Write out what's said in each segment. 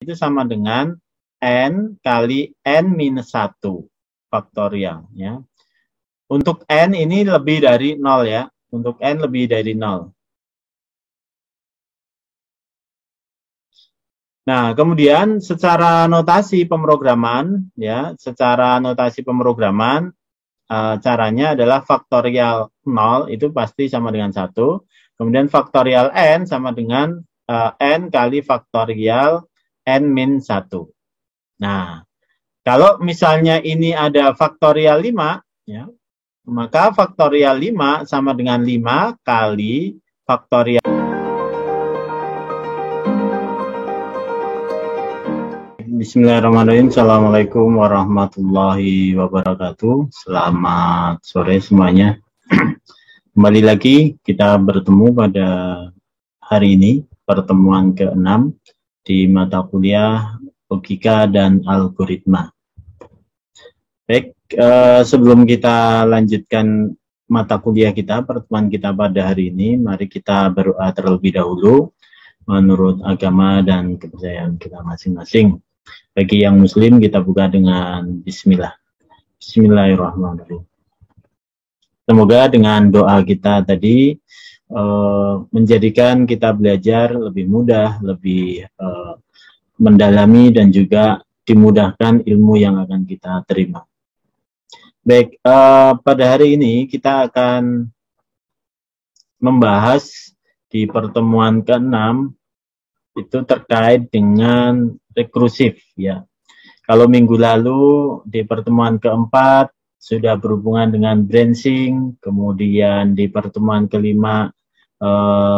itu sama dengan N kali N minus 1 faktorial. Ya. Untuk N ini lebih dari 0 ya. Untuk N lebih dari 0. Nah, kemudian secara notasi pemrograman, ya, caranya adalah faktorial 0 itu pasti sama dengan 1. Kemudian faktorial N sama dengan N kali faktorial N min 1. Nah, kalau misalnya ini ada faktorial 5, ya, maka faktorial 5 sama dengan 5 kali faktorial. Bismillahirrahmanirrahim. Assalamualaikum warahmatullahi wabarakatuh. Selamat sore semuanya. Kembali lagi kita bertemu pada hari ini, pertemuan ke-6 di mata kuliah Logika dan Algoritma. Baik, sebelum kita lanjutkan mata kuliah kita, pertemuan kita pada hari ini, mari kita berdoa terlebih dahulu menurut agama dan kepercayaan kita masing-masing. Bagi yang muslim kita buka dengan bismillah. Bismillahirrahmanirrahim. Semoga dengan doa kita tadi menjadikan kita belajar lebih mudah, lebih mendalami dan juga dimudahkan ilmu yang akan kita terima. Baik, pada hari ini kita akan membahas di pertemuan ke-6 itu terkait dengan rekursiv ya. Kalau minggu lalu di pertemuan ke-4 sudah berhubungan dengan branching, kemudian di pertemuan ke-5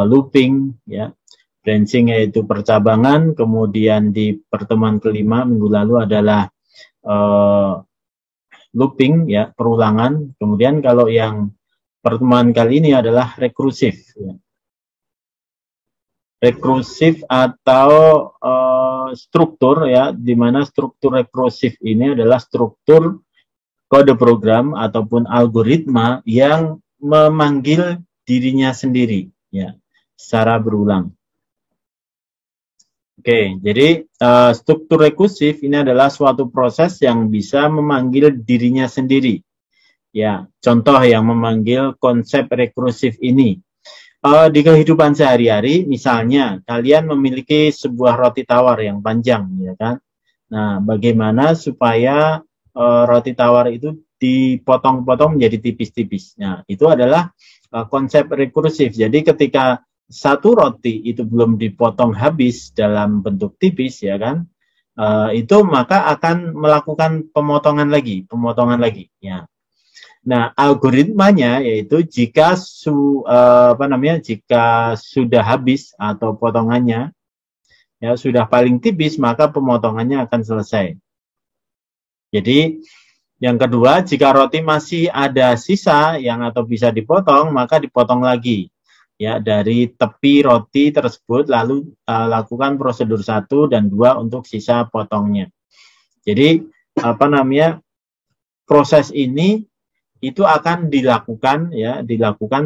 looping ya. Branching yaitu percabangan, kemudian di pertemuan ke-5 minggu lalu adalah looping ya, perulangan. Kemudian kalau yang pertemuan kali ini adalah rekursif ya. Rekursif atau struktur ya, di mana struktur rekursif ini adalah struktur kode program ataupun algoritma yang memanggil dirinya sendiri ya, secara berulang. Oke, jadi struktur rekursif ini adalah suatu proses yang bisa memanggil dirinya sendiri. Ya, contoh yang memanggil konsep rekursif ini. Di kehidupan sehari-hari, misalnya kalian memiliki sebuah roti tawar yang panjang, ya kan? Nah, bagaimana supaya roti tawar itu dipotong-potong menjadi tipis-tipis? Nah, itu adalah konsep rekursif. Jadi ketika satu roti itu belum dipotong habis dalam bentuk tipis, ya kan? Itu maka akan melakukan pemotongan lagi, ya. Nah, algoritmanya yaitu jika sudah habis atau potongannya ya sudah paling tipis, maka pemotongannya akan selesai. Jadi yang kedua, jika roti masih ada sisa yang atau bisa dipotong, maka dipotong lagi ya dari tepi roti tersebut, lalu lakukan prosedur 1 dan 2 untuk sisa potongnya. Jadi proses ini itu akan dilakukan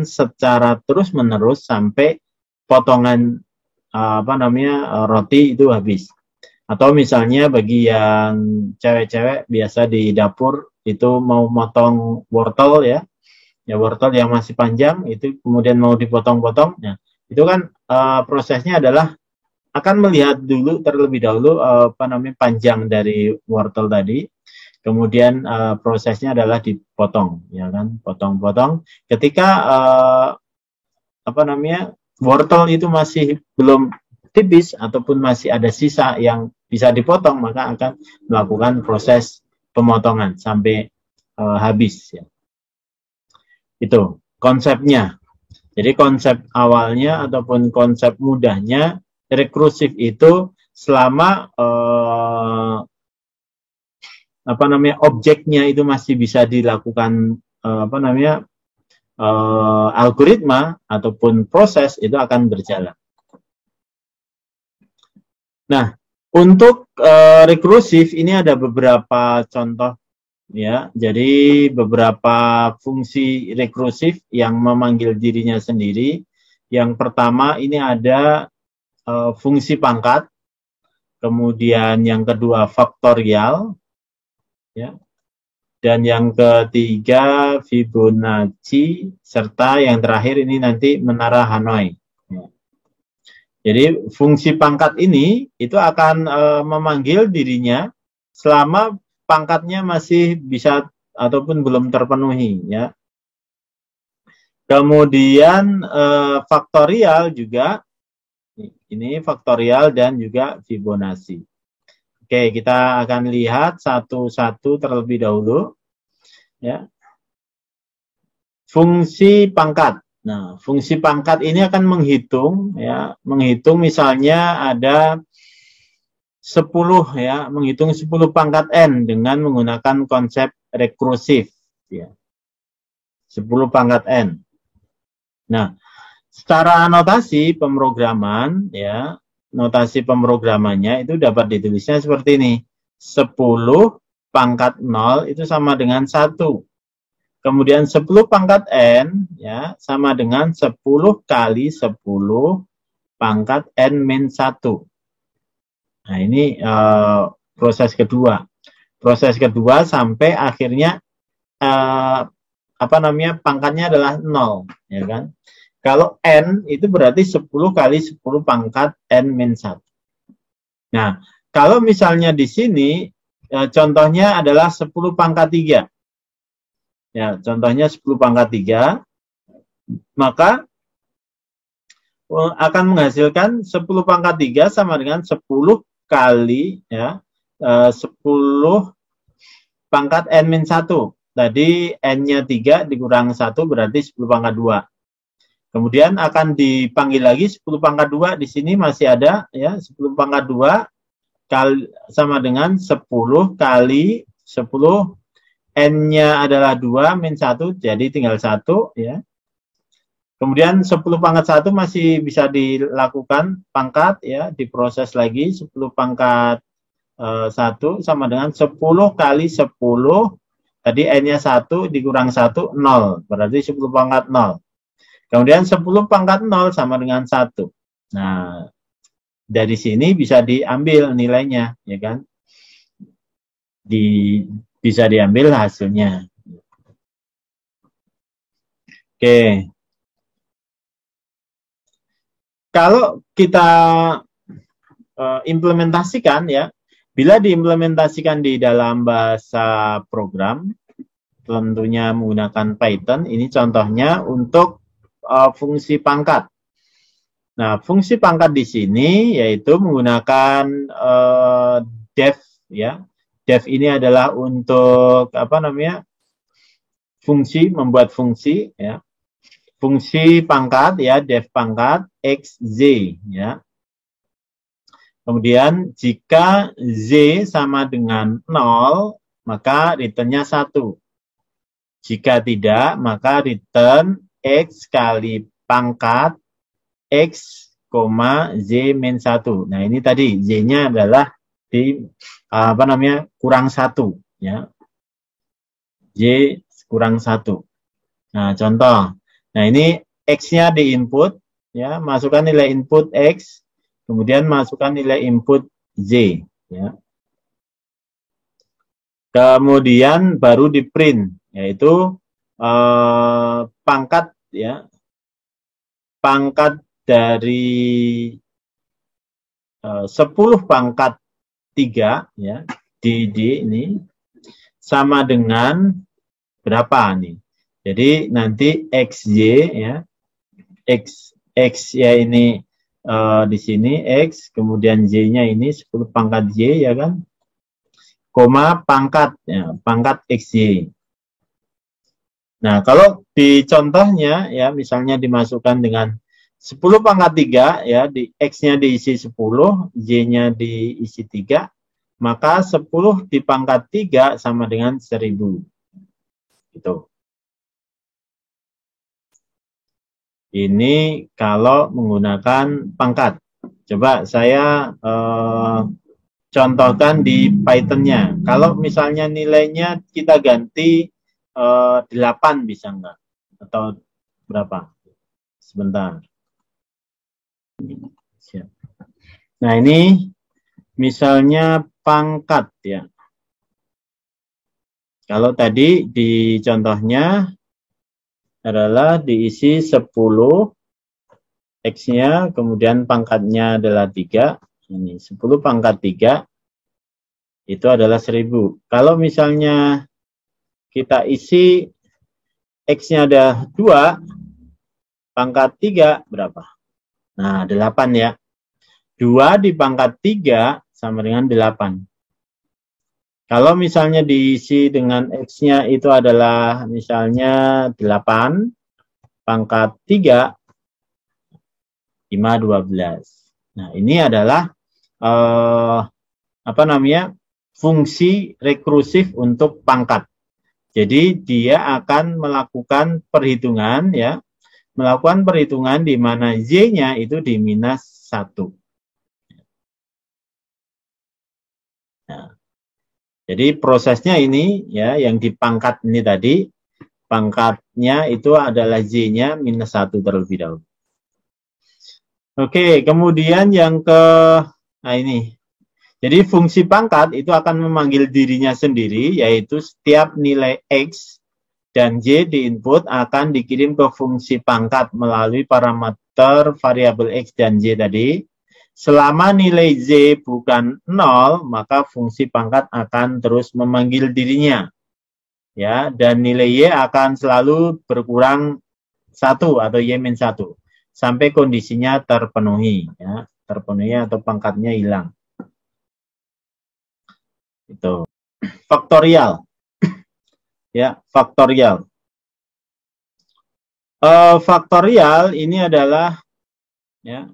secara terus-menerus sampai potongan roti itu habis. Atau misalnya bagi yang cewek-cewek biasa di dapur itu mau motong wortel ya wortel yang masih panjang itu kemudian mau dipotong-potong, ya itu kan prosesnya adalah akan melihat dulu terlebih dahulu panjang dari wortel tadi. Kemudian prosesnya adalah dipotong, ya kan, potong-potong. Ketika wortel itu masih belum tipis ataupun masih ada sisa yang bisa dipotong, maka akan melakukan proses pemotongan sampai habis. Ya. Itu konsepnya. Jadi konsep awalnya ataupun konsep mudahnya rekursif itu selama objeknya itu masih bisa dilakukan algoritma ataupun proses itu akan berjalan. Nah, untuk rekursif ini ada beberapa contoh ya. Jadi beberapa fungsi rekursif yang memanggil dirinya sendiri. Yang pertama ini ada fungsi pangkat. kemudian yang kedua faktorial, ya, dan yang ketiga Fibonacci, serta yang terakhir ini nanti menara Hanoi. Ya. Jadi fungsi pangkat ini itu akan memanggil dirinya selama pangkatnya masih bisa ataupun belum terpenuhi, ya. Kemudian faktorial juga, ini faktorial dan juga Fibonacci. Oke, kita akan lihat satu-satu terlebih dahulu. Ya. Fungsi pangkat. Nah, fungsi pangkat ini akan menghitung, ya, menghitung misalnya ada 10, ya, menghitung 10 pangkat N dengan menggunakan konsep rekursif, ya. 10 pangkat N. Nah, secara notasi pemrograman, ya, notasi pemrogramannya itu dapat ditulisnya seperti ini. 10 pangkat 0 itu sama dengan 1. Kemudian 10 pangkat N, ya, sama dengan 10 kali 10 pangkat N-1. Nah, ini proses kedua. Proses kedua sampai akhirnya pangkatnya adalah 0, ya kan? Kalau N itu berarti 10 kali 10 pangkat N-1. Nah, kalau misalnya di sini contohnya adalah 10 pangkat 3. Ya, contohnya 10 pangkat 3, maka akan menghasilkan 10 pangkat 3 sama dengan 10 kali, ya, 10 pangkat N-1. Tadi N-nya 3 dikurang 1 berarti 10 pangkat 2. Kemudian akan dipanggil lagi 10 pangkat 2, di sini masih ada, ya, 10 pangkat 2 kali, sama dengan 10 kali 10, N-nya adalah 2 min 1, jadi tinggal 1, ya. Kemudian 10 pangkat 1 masih bisa dilakukan pangkat, ya, diproses lagi 10 pangkat 1 sama dengan 10 kali 10, tadi N-nya 1 dikurang 1, 0, berarti 10 pangkat 0. Kemudian 10 pangkat 0 sama dengan 1. Nah, dari sini bisa diambil nilainya, ya kan? Bisa diambil hasilnya. Oke. Kalau kita implementasikan, ya, bila diimplementasikan di dalam bahasa program, tentunya menggunakan Python, ini contohnya untuk fungsi pangkat. Nah, fungsi pangkat di sini yaitu menggunakan def, ya. Def ini adalah untuk fungsi, membuat fungsi, ya. Fungsi pangkat, ya, def pangkat xz, ya. Kemudian jika z sama dengan 0, maka returnnya 1. Jika tidak, maka return x kali pangkat x, z min 1. Nah, ini tadi z-nya adalah di kurang 1, ya. Z kurang 1. Nah, contoh. Nah, ini x-nya di input, ya, masukkan nilai input x, kemudian masukkan nilai input z, ya. Kemudian baru di print, yaitu pangkat, ya, pangkat dari 10 pangkat 3, ya, d ini sama dengan berapa nih? Jadi nanti xy, ya, x ya ini di sini x, kemudian y-nya ini 10 pangkat y, ya kan? Koma pangkat, ya, pangkat xy. Nah, kalau di contohnya, ya, misalnya dimasukkan dengan 10 pangkat 3, ya, di x-nya diisi 10, y-nya diisi 3, maka 10 di pangkat 3 sama dengan 1000. Gitu. Ini kalau menggunakan pangkat. Coba saya contohkan di Python-nya. Kalau misalnya nilainya kita ganti 8 bisa enggak? Atau berapa? Sebentar. Nah, ini Misalnya pangkat ya. Kalau tadi di contohnya adalah diisi 10, X-nya, kemudian pangkatnya adalah 3. Ini 10 pangkat 3, itu adalah 1000. Kalau misalnya kita isi X-nya ada 2, pangkat 3 berapa? Nah, 8 ya. 2 di pangkat 3 sama dengan 8. Kalau misalnya diisi dengan X-nya itu adalah misalnya 8, pangkat 3, 5, 12. Nah, ini adalah fungsi rekursif untuk pangkat. Jadi dia akan melakukan perhitungan ya, melakukan perhitungan di mana Y-nya itu di minus 1. Nah, jadi prosesnya ini ya, yang dipangkat ini tadi, pangkatnya itu adalah Y-nya minus 1 terlebih dahulu. Oke, kemudian yang ini. Jadi fungsi pangkat itu akan memanggil dirinya sendiri, yaitu setiap nilai X dan Y di input akan dikirim ke fungsi pangkat melalui parameter variabel X dan Y tadi. Selama nilai Z bukan 0, maka fungsi pangkat akan terus memanggil dirinya. Ya, dan nilai Y akan selalu berkurang 1 atau Y-1 sampai kondisinya terpenuhi, ya, terpenuhi atau pangkatnya hilang. Itu. Faktorial. Ya, faktorial. Faktorial ini adalah ya,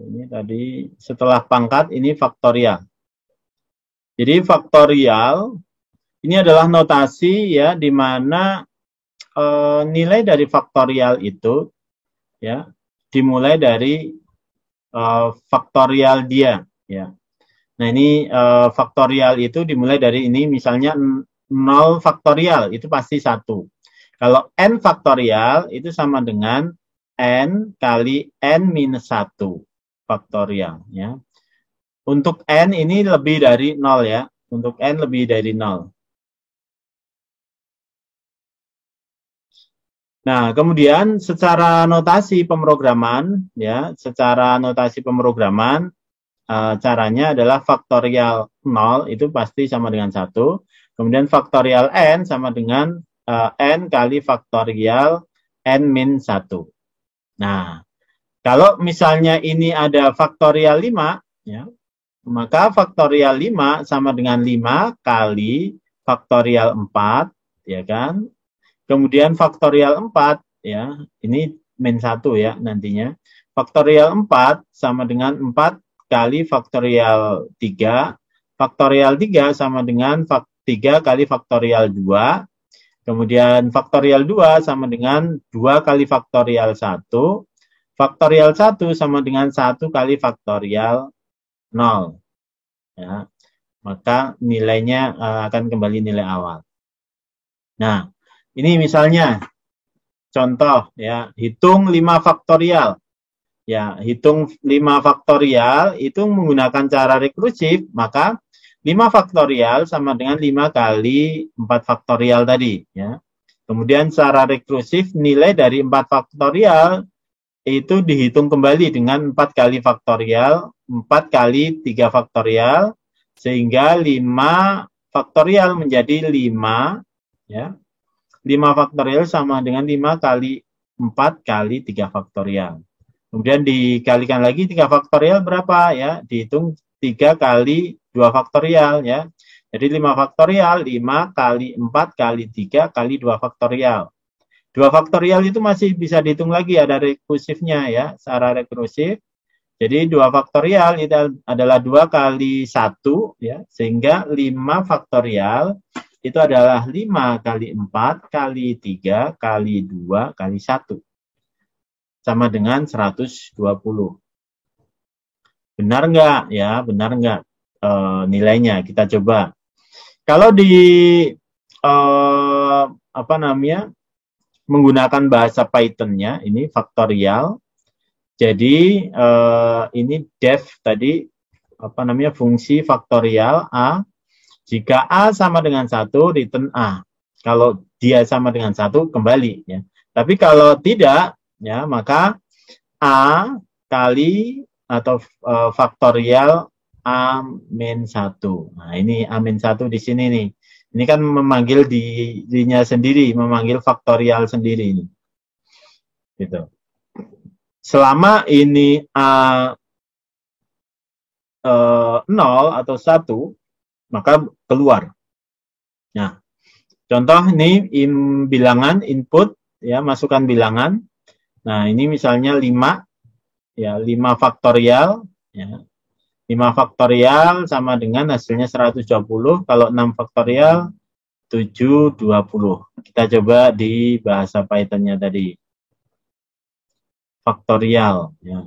ini tadi setelah pangkat ini faktorial. Jadi faktorial ini adalah notasi ya, di mana nilai dari faktorial itu ya dimulai dari faktorial dia ya. Nah, ini faktorial itu dimulai dari ini, misalnya 0 faktorial itu pasti 1. Kalau n faktorial itu sama dengan n kali n minus 1 faktorial ya. Untuk n ini lebih dari 0 ya. Untuk n lebih dari 0. Nah, kemudian secara notasi pemrograman ya, secara notasi pemrograman caranya adalah faktorial 0 itu pasti sama dengan 1. Kemudian faktorial n sama dengan n kali faktorial n min 1. Nah, kalau misalnya ini ada faktorial 5, ya, maka faktorial 5 sama dengan 5 kali faktorial 4, ya kan? Kemudian faktorial 4, ya, ini min 1 ya nantinya. Faktorial 4 sama dengan 4 kali faktorial 3. Faktorial 3 sama dengan 3 kali faktorial 2. Kemudian faktorial 2 sama dengan 2 kali faktorial 1. Faktorial 1 sama dengan 1 kali faktorial 0. Ya. Maka nilainya akan kembali nilai awal. Nah, ini misalnya contoh ya, hitung 5 faktorial. Ya, hitung 5 faktorial itu menggunakan cara rekursif, maka 5 faktorial sama dengan 5 kali 4 faktorial tadi ya. Kemudian secara rekursif nilai dari 4 faktorial itu dihitung kembali dengan 4 kali faktorial, 4 kali 3 faktorial, sehingga 5 faktorial menjadi 5 ya. 5 faktorial sama dengan 5 kali 4 kali 3 faktorial. Kemudian dikalikan lagi 3 faktorial berapa ya? Dihitung 3 kali 2 faktorial ya. Jadi 5 faktorial, 5 kali 4 kali 3 kali 2 faktorial. 2 faktorial itu masih bisa dihitung lagi, ada rekursifnya ya, secara rekursif. Jadi 2 faktorial itu adalah 2 kali 1 ya, sehingga 5 faktorial itu adalah 5 kali 4 kali 3 kali 2 kali 1. Sama dengan 120. Benar nggak? Ya, benar nggak nilainya? Kita coba. Kalau di menggunakan bahasa Python-nya, ini faktorial. Jadi ini def tadi fungsi faktorial A. Jika A sama dengan 1, return A. Kalau dia sama dengan 1, kembali. Ya. Tapi kalau tidak, ya maka A kali atau faktorial A-1. Nah, ini A-1 di sini nih. Ini kan memanggil dirinya sendiri, memanggil faktorial sendiri ini. Gitu. Selama ini A 0 atau 1, maka keluar. Nah, contoh ini bilangan input, ya, masukkan bilangan. Nah, ini misalnya 5, ya, 5 faktorial, ya. 5 faktorial sama dengan hasilnya 120, kalau 6 faktorial 720. Kita coba di bahasa Python-nya tadi. Faktorial, ya.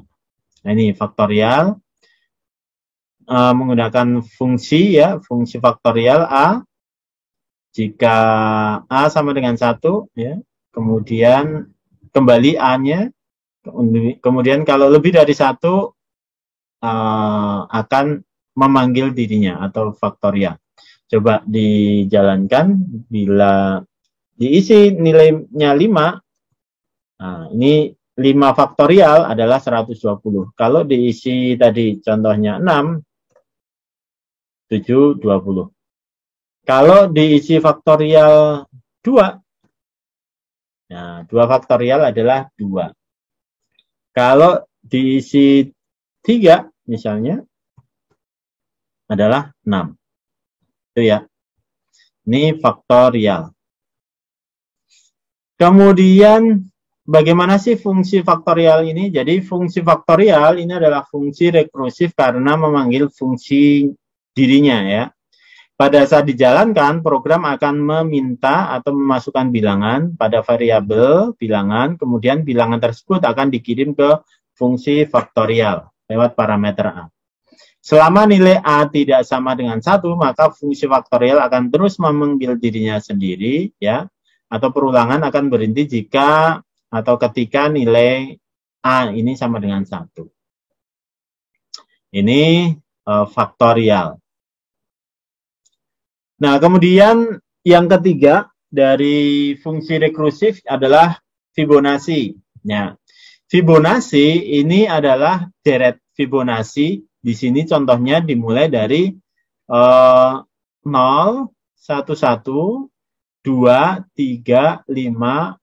Nah, ini faktorial. Menggunakan fungsi, ya, fungsi faktorial A. Jika A sama dengan 1, ya, kemudian kembali A-nya, kemudian kalau lebih dari 1 akan memanggil dirinya atau faktorial. Coba dijalankan, bila diisi nilainya 5, nah, ini 5 faktorial adalah 120. Kalau diisi tadi contohnya 6, 720. Kalau diisi faktorial 2, nah 2 faktorial adalah 2. Kalau diisi 3 misalnya adalah 6. Itu ya. Ini faktorial. Kemudian bagaimana sih fungsi faktorial ini? Jadi fungsi faktorial ini adalah fungsi rekursif karena memanggil fungsi dirinya, ya. Pada saat dijalankan, program akan meminta atau memasukkan bilangan pada variabel bilangan, kemudian bilangan tersebut akan dikirim ke fungsi faktorial lewat parameter A. Selama nilai A tidak sama dengan 1, maka fungsi faktorial akan terus memanggil dirinya sendiri, ya, atau perulangan akan berhenti jika atau ketika nilai A ini sama dengan 1. Ini faktorial. Nah, kemudian yang ketiga dari fungsi rekursif adalah Fibonacci. Ya, Fibonacci ini adalah deret Fibonacci. Di sini contohnya dimulai dari 0, 1, 1, 2, 3, 5,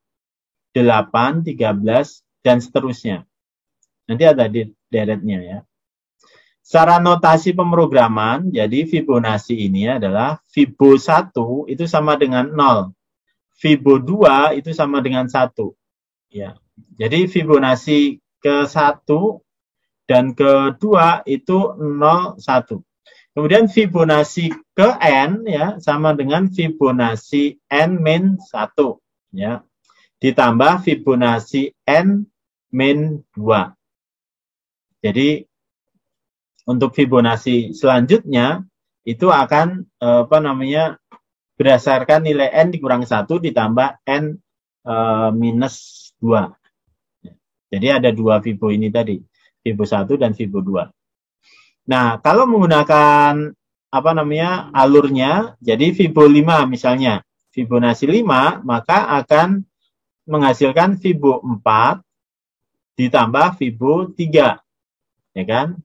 8, 13, dan seterusnya. Nanti ada deretnya, ya. Secara notasi pemrograman, jadi Fibonacci ini adalah Fibo 1 itu sama dengan 0. Fibo 2 itu sama dengan 1. Ya. Jadi Fibonacci ke-1 dan ke-2 itu 0, 1. Kemudian Fibonacci ke N, ya, sama dengan Fibonacci N-1. Ya. Ditambah Fibonacci N-2. Jadi untuk Fibonacci selanjutnya itu akan berdasarkan nilai N dikurang 1 ditambah N minus 2. Jadi ada 2 Fibo ini tadi, Fibo 1 dan Fibo 2. Nah, kalau menggunakan alurnya, jadi Fibo 5 misalnya, Fibonacci 5, maka akan menghasilkan Fibo 4 ditambah Fibo 3. Ya kan?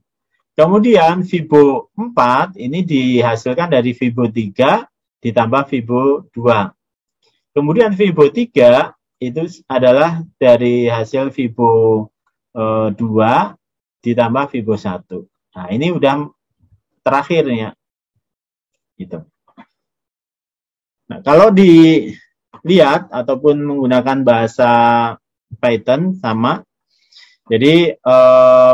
Kemudian Fibo 4 ini dihasilkan dari Fibo 3 ditambah Fibo 2. Kemudian Fibo 3 itu adalah dari hasil Fibo 2 ditambah Fibo 1. Nah, ini udah terakhir, ya. Gitu. Nah, kalau dilihat ataupun menggunakan bahasa Python sama. Jadi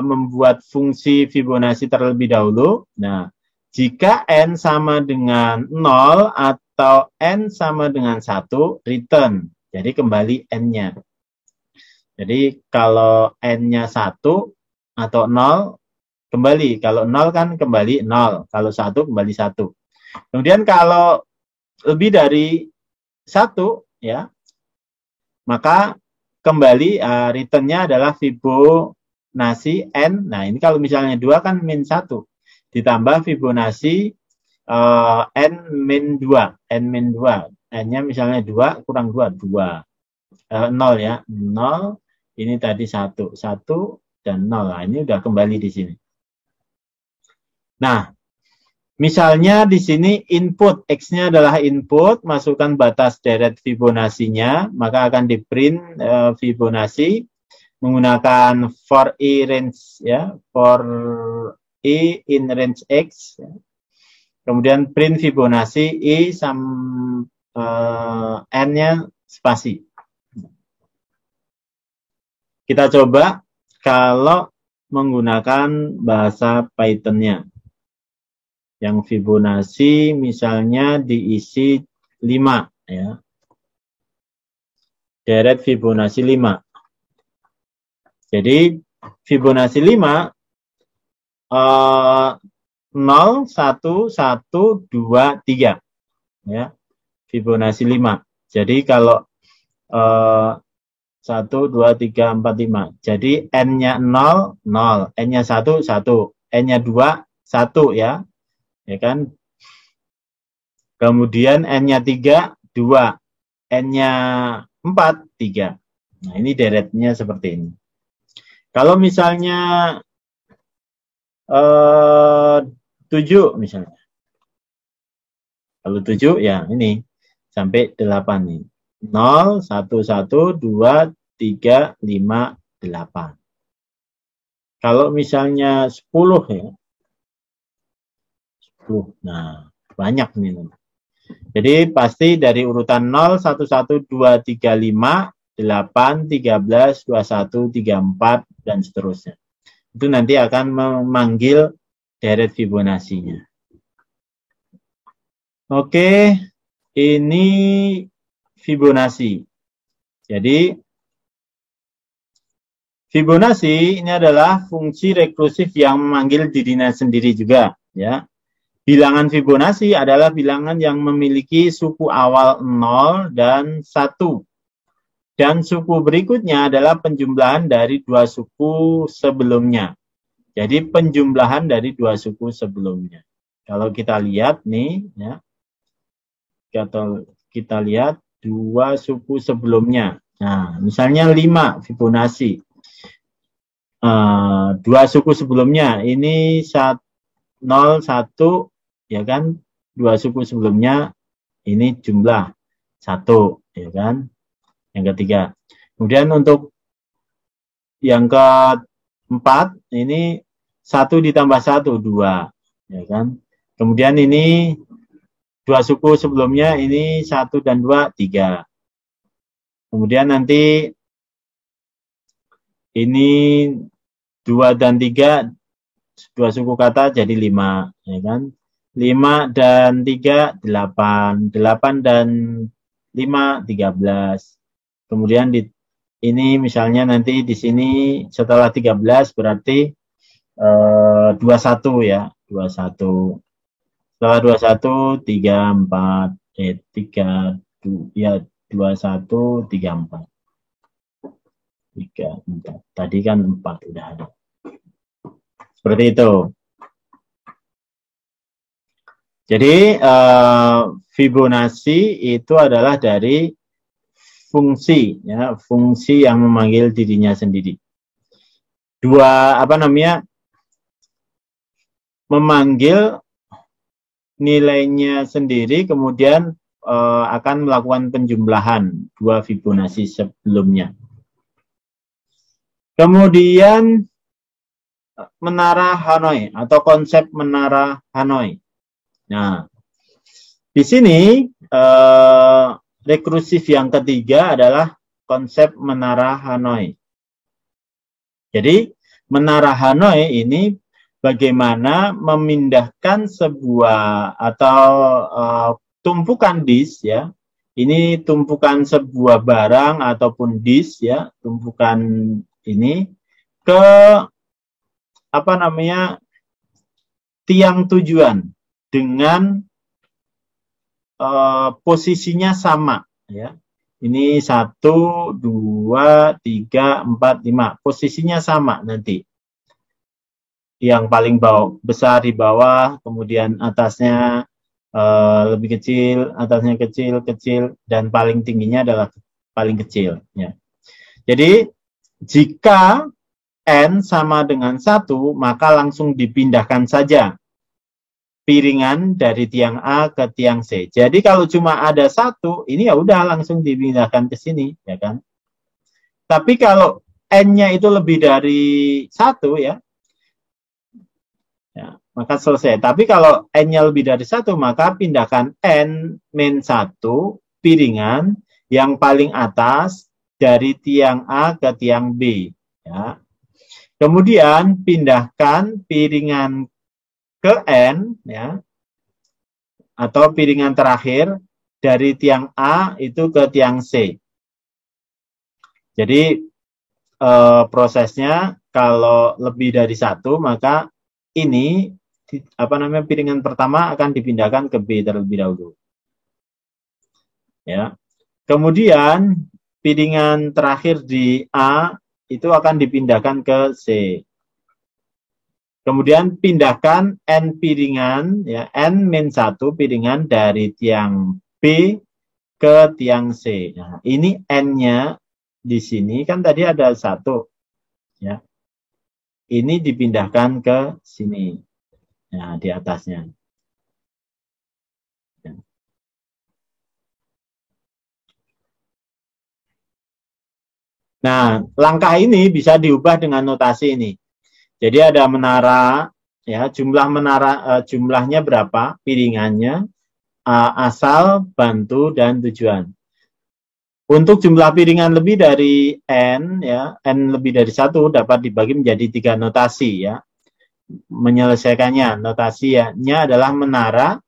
membuat fungsi Fibonacci terlebih dahulu. Nah, jika N sama dengan 0 atau N sama dengan 1, return. Jadi kembali N-nya. Jadi kalau N-nya 1 atau 0, kembali. Kalau 0 kan kembali 0. Kalau 1 kembali 1. Kemudian kalau lebih dari 1, ya, maka kembali return-nya adalah Fibonacci N. Nah, ini kalau misalnya 2 kan min 1. ditambah Fibonacci n-2, n-nya misalnya 2 kurang 2, 0 ya, 0, ini tadi 1 dan 0. Nah, ini udah kembali di sini. Nah, misalnya di sini input, X-nya adalah input, masukkan batas deret Fibonacci-nya, maka akan di print Fibonacci menggunakan for i range ya, for i in range X. Kemudian print Fibonacci i n-nya spasi. Kita coba kalau menggunakan bahasa Python-nya. Yang Fibonacci misalnya diisi 5 ya. Deret Fibonacci 5. Jadi Fibonacci 5 0 1 1 2 3 ya. Fibonacci 5. Jadi kalau 1 2 3 4 5. Jadi n-nya 0 0, n-nya 1 1, n-nya 2 1 ya. Ya kan? Kemudian n-nya 3 2, n-nya 4 3. Nah, ini deretnya seperti ini. Kalau misalnya 7 misalnya. Kalau 7 ya ini sampai 8 nih. 0 1 1 2 3 5 8. Kalau misalnya 10 ya. Nah, banyak nih. Jadi pasti dari urutan 0, 1, 1, 2, 3, 5, 8, 13, 21, 34, dan seterusnya. Itu nanti akan memanggil deret Fibonacci-nya. Oke, ini Fibonacci. Jadi, Fibonacci ini adalah fungsi rekursif yang memanggil dirinya sendiri juga, ya. Bilangan Fibonacci adalah bilangan yang memiliki suku awal 0 dan 1. Dan suku berikutnya adalah penjumlahan dari dua suku sebelumnya. Jadi penjumlahan dari dua suku sebelumnya. Kalau kita lihat nih, ya, kita lihat dua suku sebelumnya. Nah, misalnya 5 Fibonacci. Dua suku sebelumnya, ini 0, 1, ya kan, dua suku sebelumnya ini jumlah 1, ya kan, yang ketiga. Kemudian untuk yang keempat ini 1 ditambah 1 2, ya kan. Kemudian ini dua suku sebelumnya ini 1 dan 2 3. Kemudian nanti ini 2 dan 3, dua suku kata jadi 5, ya kan. 5 dan 3, 8. 8 dan 5, 13. Kemudian ini misalnya nanti di sini setelah 13 berarti 21 ya. 21. Setelah 21, 3, 4. 3, ya 21, 3, 4. 3, 4. Tadi kan 4 udah ada. Seperti itu. Jadi Fibonacci itu adalah dari fungsi, ya, fungsi yang memanggil dirinya sendiri. Memanggil nilainya sendiri, kemudian akan melakukan penjumlahan dua Fibonacci sebelumnya. Kemudian menara Hanoi atau konsep menara Hanoi. Nah, di sini rekursif yang ketiga adalah konsep menara Hanoi. Jadi, menara Hanoi ini bagaimana memindahkan sebuah atau tumpukan disk, ya. Ini tumpukan sebuah barang ataupun disk, ya, tumpukan ini ke tiang tujuan dengan posisinya sama, ya. Ini 1, 2, 3, 4, 5. Posisinya sama nanti. yang paling besar di bawah, kemudian atasnya lebih kecil, atasnya kecil, kecil, dan paling tingginya adalah paling kecil. Ya. Jadi, jika N sama dengan 1, maka langsung dipindahkan saja piringan dari tiang A ke tiang C. Jadi kalau cuma ada 1, ini ya udah langsung dipindahkan ke sini, ya kan? Tapi kalau N-nya itu lebih dari 1 ya, maka selesai. Tapi kalau N-nya lebih dari 1, maka pindahkan N-1 piringan yang paling atas dari tiang A ke tiang B. Ya. Kemudian pindahkan piringan ke N, ya, atau piringan terakhir dari tiang A itu ke tiang C. Jadi prosesnya kalau lebih dari 1, maka ini piringan pertama akan dipindahkan ke B terlebih dahulu. Ya. Kemudian piringan terakhir di A itu akan dipindahkan ke C. Kemudian pindahkan N piringan, ya, N-1 piringan dari tiang B ke tiang C. Nah, ini N-nya di sini kan tadi ada 1. Ya. Ini dipindahkan ke sini. Nah, di atasnya. Ya. Nah, langkah ini bisa diubah dengan notasi ini. Jadi ada menara, ya, jumlahnya berapa, piringannya, asal, bantu, dan tujuan. Untuk jumlah piringan lebih dari N, ya, N lebih dari 1 dapat dibagi menjadi 3 notasi, ya. Menyelesaikannya, notasinya adalah menara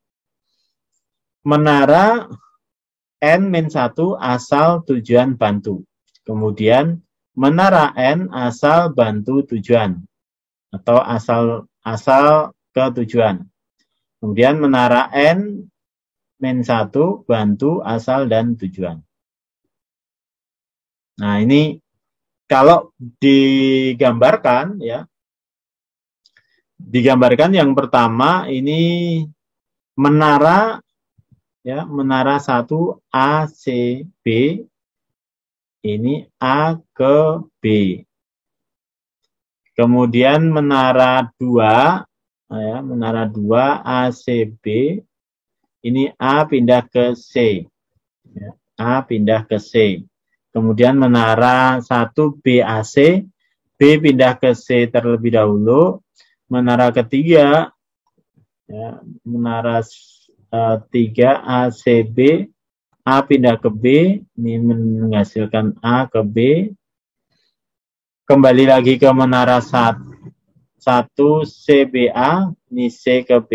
N-1 asal tujuan bantu. Kemudian menara N asal bantu tujuan atau asal ke tujuan. Kemudian menara N-1 bantu asal dan tujuan. Nah, ini kalau digambarkan, ya, digambarkan yang pertama ini menara, ya, menara 1 A, C, B, ini A ke B. Kemudian menara 2, ya, menara 2 A, C, B, ini A pindah ke C. Ya, A pindah ke C. Kemudian menara 1 BAC, B pindah ke C terlebih dahulu. Menara ketiga, ya, menara 3 ACB, A pindah ke B, ini menghasilkan A ke B. Kembali lagi ke menara 1 CBA, ini C ke B.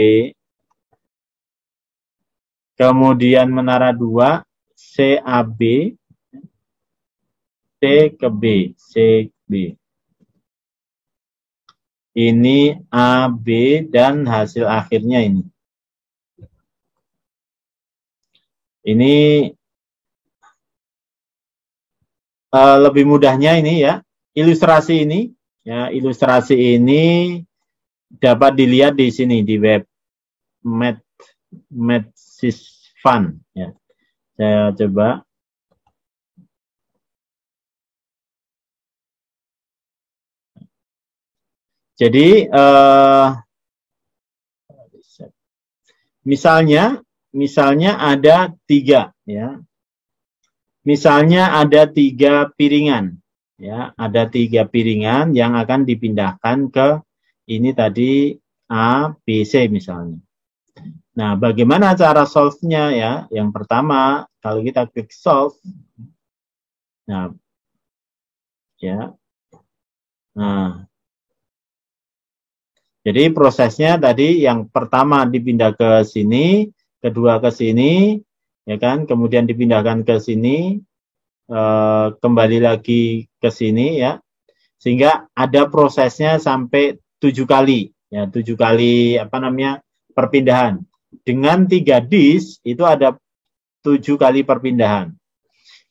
Kemudian menara 2 CAB, C ke B, C B. Ini A, B, dan hasil akhirnya ini. Ini lebih mudahnya ini, ya, ilustrasi ini, ya, ilustrasi ini dapat dilihat di sini di web Mathsysfun, ya. Saya coba. Jadi misalnya ada 3, ya. Misalnya ada 3 piringan, ya, ada 3 piringan yang akan dipindahkan ke ini tadi A, B, C misalnya. Nah, bagaimana cara solve-nya, ya? Yang pertama, kalau kita klik solve, nah, ya, nah, jadi prosesnya tadi yang pertama dipindah ke sini, kedua ke sini, ya kan, kemudian dipindahkan ke sini, kembali lagi ke sini, ya, sehingga ada prosesnya sampai 7 kali, ya, 7 kali perpindahan. Dengan 3 disk itu ada 7 kali perpindahan.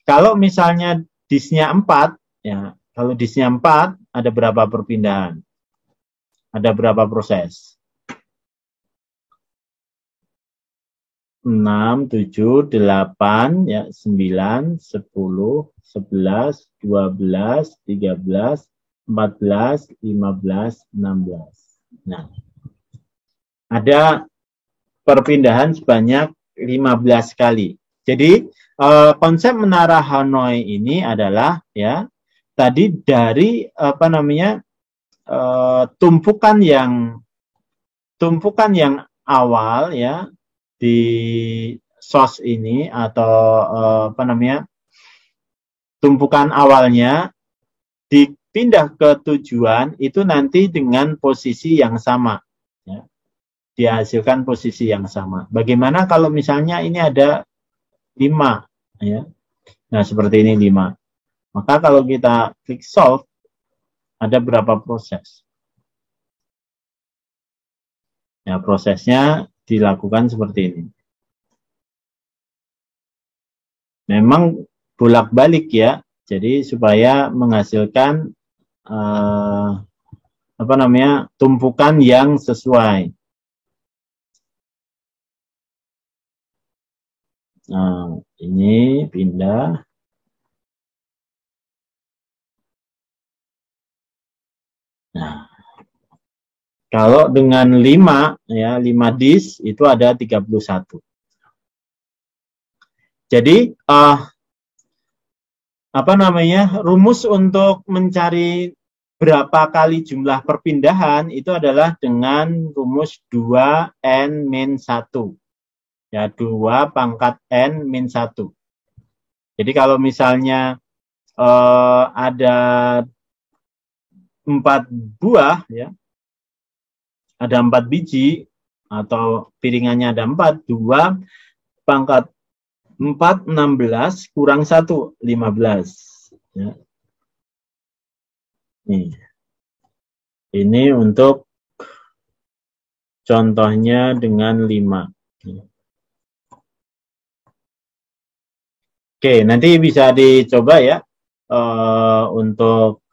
Kalau misalnya disknya 4, ya, kalau disknya 4 ada berapa perpindahan? Ada berapa proses? 6, 7, 8, ya, 9, 10, 11, 12, 13, 14, 15, 16. Nah, ada perpindahan sebanyak 15 kali. Jadi, konsep menara Hanoi ini adalah, ya, tadi dari, tumpukan yang awal, ya, di source ini atau tumpukan awalnya dipindah ke tujuan itu nanti dengan posisi yang sama, ya, dihasilkan posisi yang sama. Bagaimana kalau misalnya ini ada 5, ya, nah seperti ini 5, maka kalau kita klik solve ada berapa proses? Ya, prosesnya dilakukan seperti ini. Memang bolak-balik, ya, jadi supaya menghasilkan tumpukan yang sesuai. Nah, ini pindah. Nah, kalau dengan 5, ya, 5 disk itu ada 31. Jadi, rumus untuk mencari berapa kali jumlah perpindahan itu adalah dengan rumus 2n-1. Ya, 2 pangkat n min 1. Jadi kalau misalnya ada 4 buah, ya, ada 4 biji, atau piringannya ada 4, 2 pangkat 4, 16, kurang 1, 15. Ya. Ini untuk contohnya dengan 5. Oke, nanti bisa dicoba, ya, untuk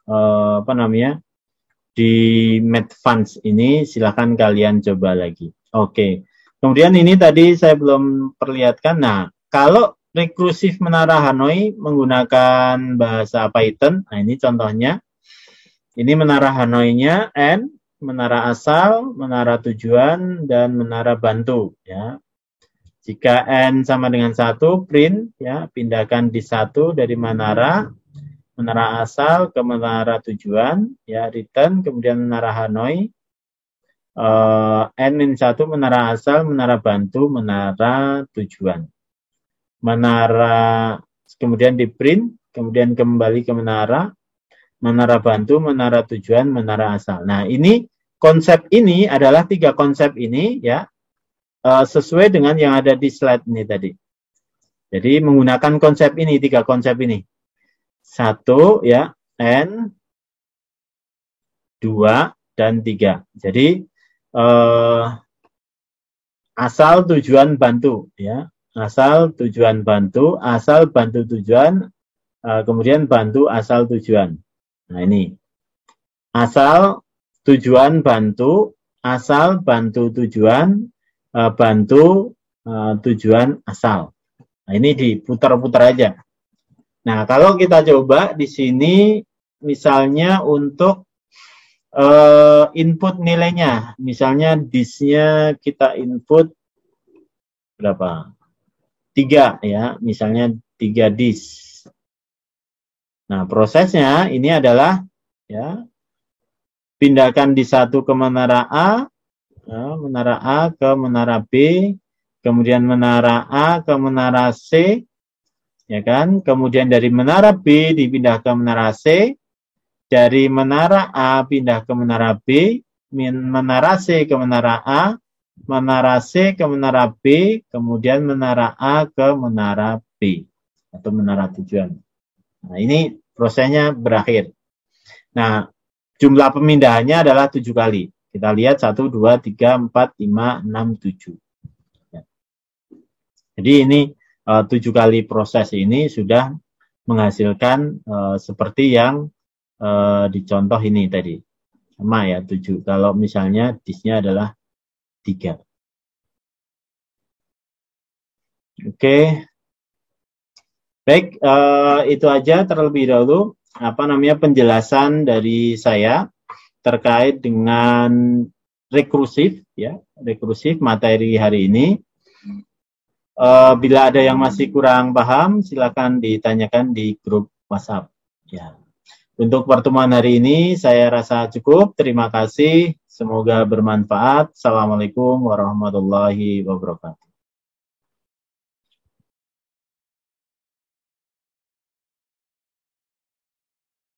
di Medfans ini silahkan kalian coba lagi. Oke, kemudian ini tadi saya belum perlihatkan. Nah, kalau rekursiv menara Hanoi menggunakan bahasa Python, nah ini contohnya. Ini menara Hanoi-nya N, menara asal, menara tujuan, dan menara bantu, ya. Jika N sama dengan 1, print, ya, pindahkan di 1 dari menara asal ke menara tujuan, ya, return, kemudian menara Hanoi, N-1 menara asal, menara bantu, menara tujuan. Menara, kemudian di print, kemudian kembali ke menara bantu, menara tujuan, menara asal. Nah, ini konsep ini adalah 3 konsep ini, ya, sesuai dengan yang ada di slide ini tadi. Jadi menggunakan konsep ini, 3 konsep ini. 1, ya, N, 2, dan 3. Jadi asal, tujuan, bantu, ya. Asal, tujuan, bantu, asal, bantu, tujuan, kemudian bantu, asal, tujuan. Nah, ini. Asal, tujuan, bantu, asal, bantu, tujuan, bantu, tujuan, asal. Nah, ini diputar-putar aja. Nah, kalau kita coba di sini, misalnya untuk input nilainya, misalnya disk-nya kita input berapa? 3, ya, misalnya 3 disk. Nah, prosesnya ini adalah, ya, pindahkan di 1 ke menara A, ya, menara A ke menara B, kemudian menara A ke menara C, ya kan? Kemudian dari menara B dipindah ke menara C, dari menara A pindah ke menara B, menara C ke menara A, menara C ke menara B, kemudian menara A ke menara B, atau menara tujuan. Nah, ini prosesnya berakhir. Nah, jumlah pemindahannya adalah 7 kali. Kita lihat 1, 2, 3, 4, 5, 6, 7. Ya. Jadi ini 7 kali proses ini sudah menghasilkan seperti yang dicontoh ini tadi. Sama ya, 7. Kalau misalnya disnya adalah 3. Oke. Baik, itu aja terlebih dahulu penjelasan dari saya terkait dengan rekursif materi hari ini. Bila ada yang masih kurang paham, silakan ditanyakan di grup WhatsApp. Ya. Untuk pertemuan hari ini saya rasa cukup. Terima kasih. Semoga bermanfaat. Assalamualaikum warahmatullahi wabarakatuh.